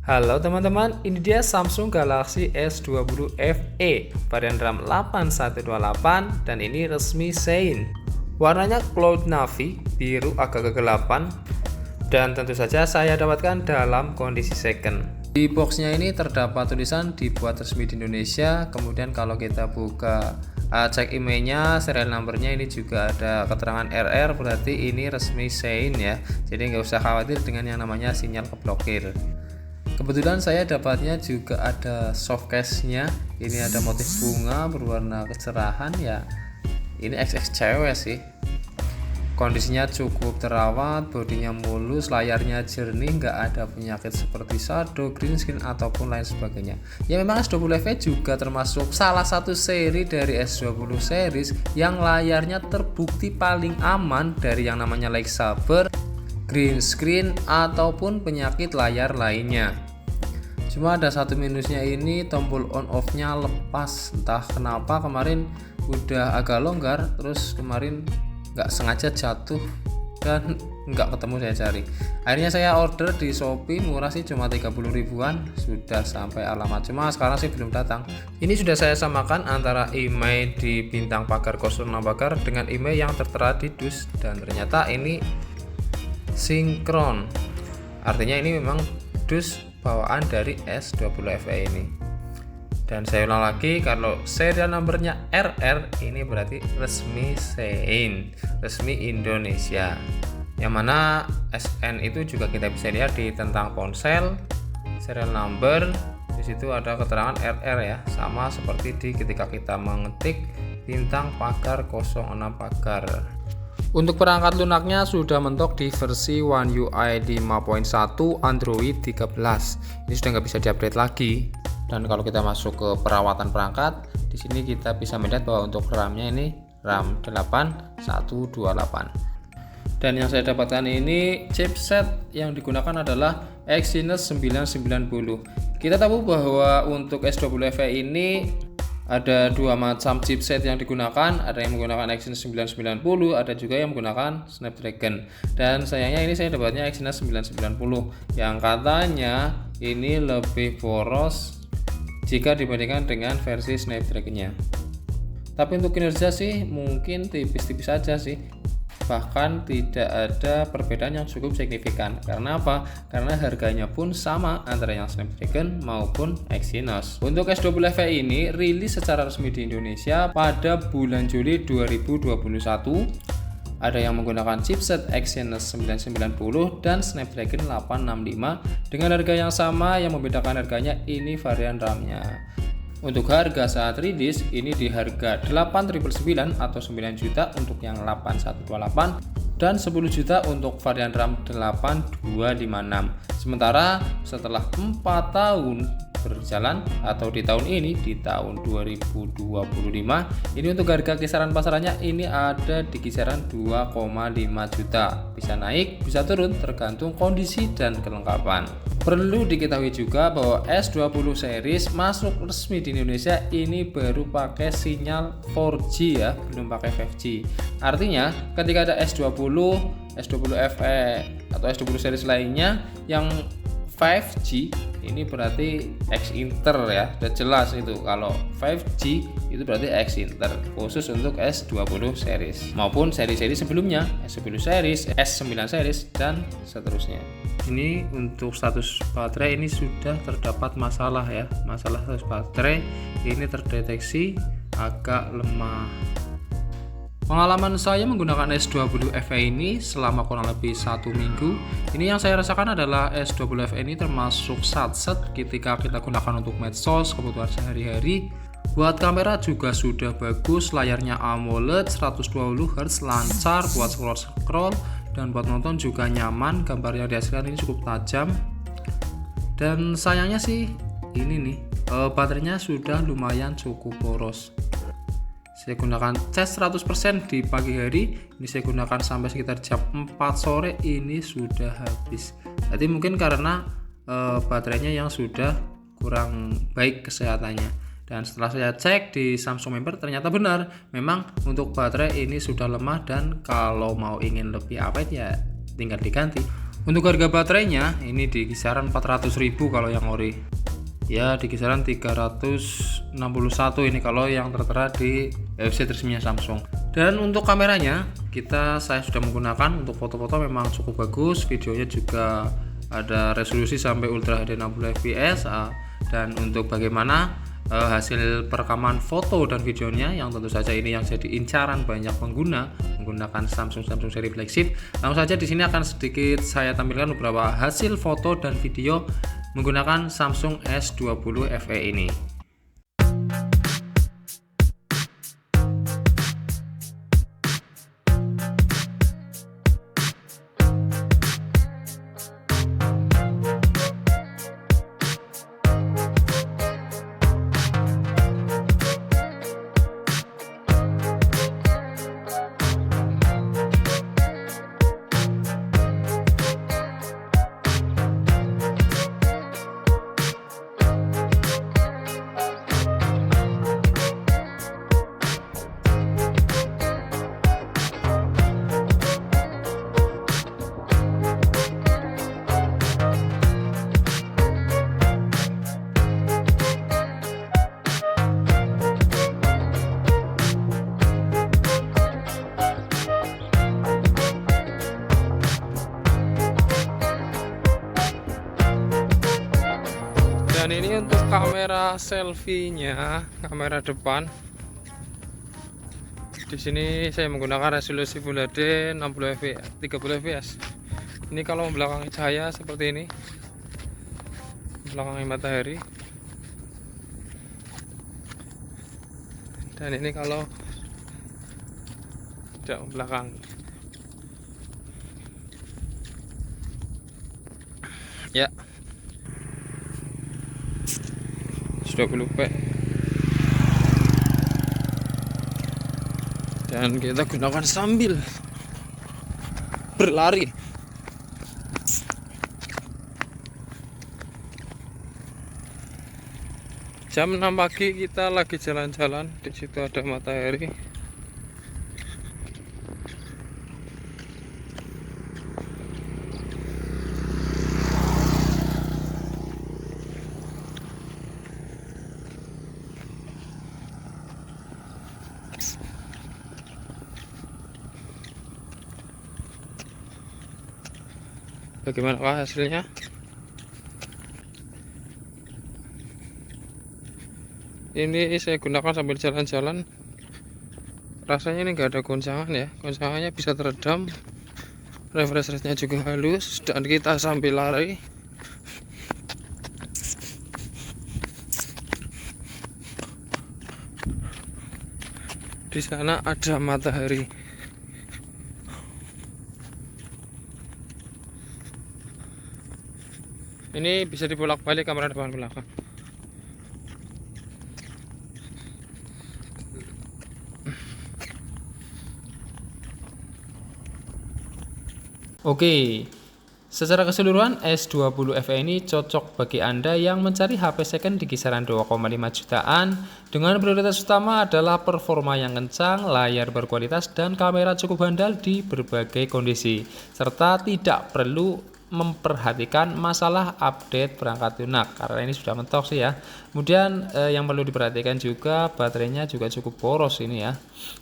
Halo teman-teman, ini dia Samsung Galaxy S20 FE varian RAM 8128 dan ini resmi Shine. Warnanya Cloud Navy, biru agak kegelapan dan tentu saja saya dapatkan dalam kondisi second. Di boxnya ini terdapat tulisan dibuat resmi di Indonesia, kemudian kalau kita buka cek emailnya, serial numbernya ini juga ada keterangan RR, berarti ini resmi Shine ya, jadi nggak usah khawatir dengan yang namanya sinyal keblokir. Kebetulan saya dapatnya juga ada soft case-nya. Ini ada motif bunga berwarna kecerahan ya. Ini XX cewek sih. Kondisinya cukup terawat, bodinya mulus, layarnya jernih, nggak ada penyakit seperti shadow, green screen ataupun lain sebagainya. Ya memang S20 FE juga termasuk salah satu seri dari S20 series yang layarnya terbukti paling aman dari yang namanya lag saber, green screen ataupun penyakit layar lainnya. Cuma ada satu minusnya, ini tombol on off nya lepas, entah kenapa kemarin udah agak longgar, terus kemarin nggak sengaja jatuh dan nggak ketemu saya cari. Akhirnya saya order di Shopee, murah sih, cuma 30 ribuan, sudah sampai alamat, cuma sekarang sih belum datang. Ini sudah saya samakan antara email di bintang pagar 06 pagar dengan email yang tertera di dus, dan ternyata ini sinkron, artinya ini memang dus bawaan dari S20 FE ini. Dan saya ulang lagi, kalau serial numbernya RR ini berarti resmi Shine, resmi Indonesia. Yang mana SN itu juga kita bisa lihat di tentang ponsel, serial number, di situ ada keterangan RR ya, sama seperti di ketika kita mengetik bintang pagar 06 pagar. Untuk perangkat lunaknya sudah mentok di versi One UI 5.1 Android 13. Ini sudah nggak bisa diupdate lagi. Dan kalau kita masuk ke perawatan perangkat, di sini kita bisa melihat bahwa untuk RAM-nya ini RAM 8128. Dan yang saya dapatkan ini chipset yang digunakan adalah Exynos 990. Kita tahu bahwa untuk S20 FE ini ada dua macam chipset yang digunakan, ada yang menggunakan Exynos 990, ada juga yang menggunakan Snapdragon. Dan sayangnya ini saya dapatnya Exynos 990 yang katanya ini lebih boros jika dibandingkan dengan versi Snapdragon-nya. Tapi untuk kinerja sih mungkin tipis-tipis saja sih. Bahkan tidak ada perbedaan yang cukup signifikan. Karena apa? Karena harganya pun sama antara yang Snapdragon maupun Exynos. Untuk S20 FE ini rilis secara resmi di Indonesia pada bulan Juli 2021. Ada yang menggunakan chipset Exynos 990 dan Snapdragon 865 dengan harga yang sama. Yang membedakan harganya ini varian RAM-nya. Untuk harga saat rilis ini di harga 8.999 atau 9 juta untuk yang 8128 dan 10 juta untuk varian RAM 8256. Sementara setelah 4 tahun berjalan atau di tahun ini, di tahun 2025, ini untuk harga kisaran pasarannya ini ada di kisaran 2,5 juta. Bisa naik, bisa turun tergantung kondisi dan kelengkapan. Perlu diketahui juga bahwa S20 series masuk resmi di Indonesia ini baru pakai sinyal 4G ya, belum pakai 5G. Artinya ketika ada S20 FE atau S20 series lainnya yang 5G ini berarti X Inter ya, udah jelas itu. Kalau 5G itu berarti X Inter, khusus untuk S20 series maupun seri-seri sebelumnya, S10 series, S9 series dan seterusnya. Ini untuk status baterai ini sudah terdapat masalah ya, masalah status baterai ini terdeteksi agak lemah. Pengalaman saya menggunakan S20 FE ini selama kurang lebih 1 minggu, ini yang saya rasakan adalah S20 FE ini termasuk satset ketika kita gunakan untuk medsos, kebutuhan sehari-hari. Buat kamera juga sudah bagus, layarnya AMOLED 120Hz, lancar buat scroll-scroll, dan buat nonton juga nyaman, gambar yang dihasilkan ini cukup tajam. Dan sayangnya sih ini nih, baterainya sudah lumayan cukup boros. Saya gunakan cas 100% di pagi hari, ini saya gunakan sampai sekitar jam 4 sore ini sudah habis. Jadi mungkin karena baterainya yang sudah kurang baik kesehatannya. Dan setelah saya cek di Samsung Member ternyata benar, memang untuk baterai ini sudah lemah dan kalau mau ingin lebih awet ya tinggal diganti. Untuk harga baterainya ini di kisaran 400.000 kalau yang ori. Ya, di kisaran 361 ini kalau yang tertera di website resminya Samsung. Dan untuk kameranya saya sudah menggunakan untuk foto-foto memang cukup bagus, videonya juga ada resolusi sampai Ultra HD 60 fps. Dan untuk bagaimana hasil perekaman foto dan videonya yang tentu saja ini yang jadi incaran banyak pengguna menggunakan Samsung seri flagship. Langsung saja di sini akan sedikit saya tampilkan beberapa hasil foto dan video menggunakan Samsung S20 FE ini. Dan ini untuk kamera selfie-nya, kamera depan. Di sini saya menggunakan resolusi Full HD 60 fps, 30 fps. Ini kalau membelakangi cahaya seperti ini, membelakangi matahari. Dan ini kalau tidak membelakangi. Ya. 20p. Dan kita gunakan sambil berlari. Jam 6 pagi kita lagi jalan-jalan, di situ ada matahari. Bagaimana hasilnya? Ini saya gunakan sambil jalan-jalan. Rasanya ini enggak ada goncangan ya. Goncangannya bisa teredam. Refresh rate-nya juga halus dan kita sambil lari. Di sana ada matahari. Ini bisa dibolak-balik kamera depan belakang. Oke, secara keseluruhan S20 FE ini cocok bagi Anda yang mencari HP second di kisaran 2,5 jutaan dengan prioritas utama adalah performa yang kencang, layar berkualitas, dan kamera cukup handal di berbagai kondisi, serta tidak perlu memperhatikan masalah update perangkat lunak karena ini sudah mentok sih ya. Kemudian yang perlu diperhatikan juga baterainya juga cukup boros ini ya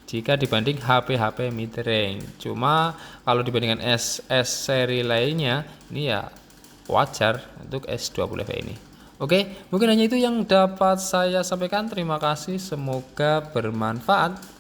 jika dibanding HP-HP mid range. Cuma kalau dibandingkan SS seri lainnya ini ya wajar untuk S20 FE ini. Oke, mungkin hanya itu yang dapat saya sampaikan. Terima kasih, semoga bermanfaat.